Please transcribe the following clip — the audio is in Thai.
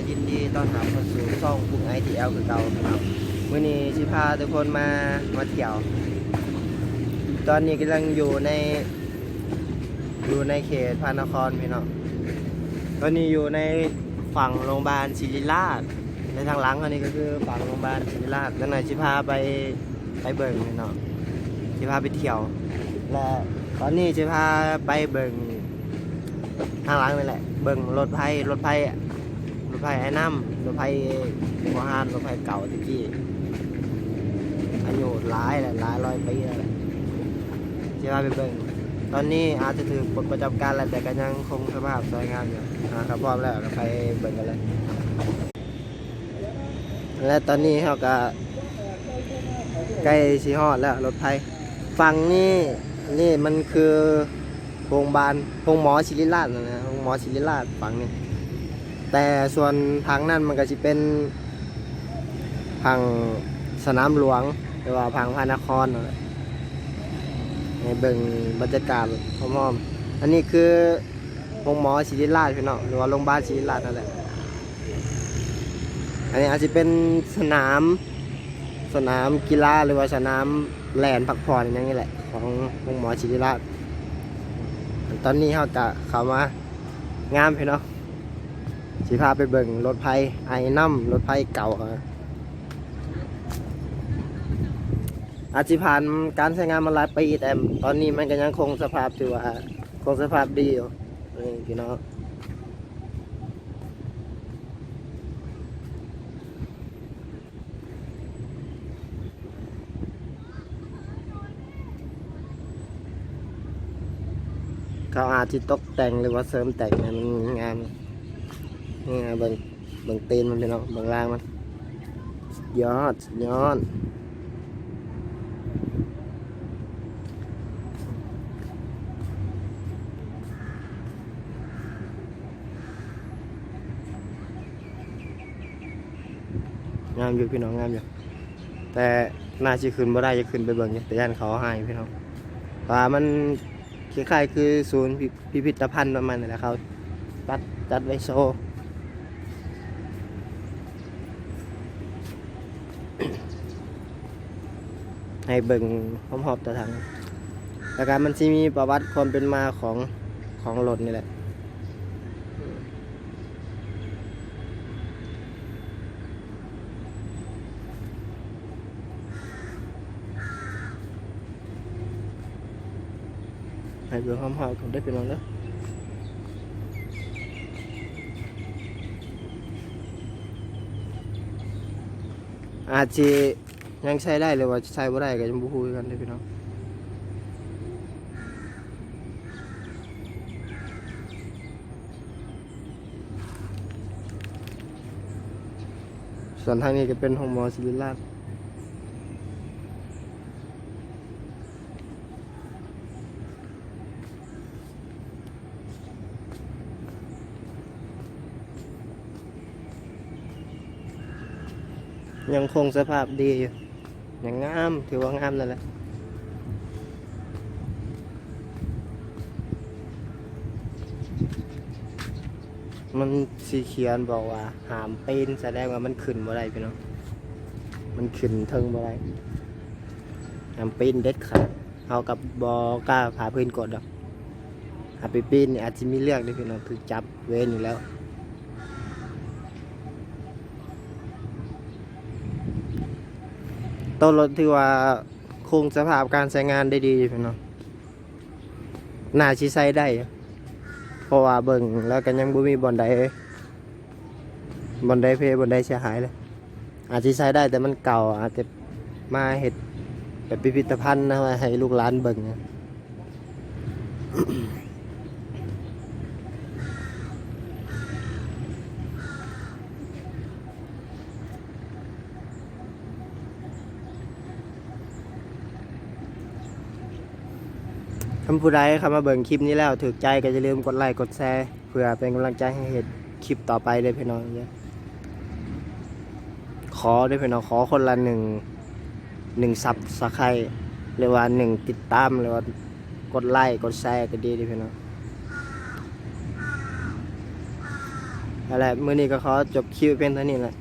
ยินดีต้อนรับเข้าสู่ช่องปุ้ง ITL คือเก่าครับวันนี้ชิพาทุกคนมาเที่ยวตอนนี้กำลังอยู่ในเขตพระนครพี่น้องตอนนี้อยู่ในฝั่งโรงพยาบาลศิริราชในทางหลังอันนี้ก็คือฝั่งโรงพยาบาลศิริราชแล้วนายชิพาไปเบิ่งพี่น้องชิพาไปเที่ยวและตอนนี้ชิพาไปเบิ่งทางหลังนี่แหละเบิ่งรถไฟไอ้น้ำรถไฟโบราณรถไฟเก่าตะกี้อายุหลายร้อยปีแล้วแหละจะมาไปเบิ่งตอนนี้อาจจะถึงปลดประจำการแล้วแต่ก็ยังคงสภาพสวยงามอยู่ครับพร้อมแล้วก็ไปเบิ่งกันเลยและตอนนี้เราก็ใกล้สิฮอดแล้วรถไฟฝั่งนี่มันคือโรงพยาบาลโรงหมอศิริราชนะโรงหมอศิริราชฝั่งนี้แต่ส่วนทางนั้นมันก็จะเป็นทางสนามหลวงหรือว่าทางพระนครในเบิ่งบรรยากาศพร้อมๆอันนี้คือโรงหมอศิริราชพี่น้องหรือว่าโรงพยาบาลศิริราชนั่นแหละอันนี้อาจจะเป็นสนามกีฬาหรือว่าสนามแล่นพักผ่อนอย่างนี้แหละของโรงหมอศิริราชตอนนี้เขาจะเข้ามางามพี่น้องสิพาไปเบิ่งรถไฟไอ้น้ำรถไฟเก่าอาจจะผ่านการใช้งานมาหลายปีแต่ตอนนี้มันก็ยังคงสภาพถือว่าคงสภาพดีอยู่นี่พี่น้องเขาอาจจะตกแต่งหรือว่าเสริมแต่งให้มันงามนี่เบิ่งตีนมันพี่น้องเบิ่งล่างมันยอดงามอยู่พี่น้องงามอยู่แต่น่าจะขึ้นบ่ได้จะขึ้นไปเบิ่งแต่ย่านเขาให้พี่น้องว่ามันคล้ายๆคือศูนย์พิพิธภัณฑ์ประมาณนั้นแหละเขาจัดไว้โชว์ให้เบิ่งพร้อมๆแต่ทางแล้วก็มันจะมีประวัติความเป็นมาของรถนี่แหละให้เบิ่งพร้อมๆกันได้เป็นน้องเด้ออาจจะยังใช้ได้หรือว่าใช้บ่ได้ก็ยังบ่ฮู้กันได้พี่น้องส่วนทางนี้ก็เป็นโรงหมอศิริราชยังคงสภาพดีอยู่ยังงามถือว่างามนั่นแหละมันสีเขียนบอกว่าหามปีนแสดงว่ามันขึ้นบ่ได้พี่น้องมันขึ้นเทิงบ่ได้หามปีนเด็ดขาดเอากับบอกล้าผาพื้นกดดอกหาไปปีนเนี่ยอาจจะมีเลือกด้วยพี่น้องคือจับเว้นอยู่แล้วต้นรถที่ว่าคงสภาพการใช้งานได้ดีพี่น้องน่าชิใช้ได้เพราะว่าเบิ่งแล้วกันยังบ่มีบ่อนใดเพบ่อนใดเสียหายเลยอาจจะใช้ได้แต่มันเก่าอาจจะมาเฮ็ดแบบพิพิธภัณฑ์นะว่าให้ลูกหลานเบิ่งท่านผู้ใดเข้ามาเบิ่งคลิปนี้แล้วถูกใจก็อย่าลืมกดไลค์กดแชร์เพื่อเป็นกำลังใจให้เฮ็ดคลิปต่อไปเลยพี่น้องขอด้วยพี่น้องขอคนละหนึ่งซับสไครต์หรือว่า1ติดตามหรือว่ากดไลค์กดแชร์ก็ดีด้วยพี่น้อง อะไรมื้อนี้ก็ขอจบคลิปเป็นเท่านี้แหละ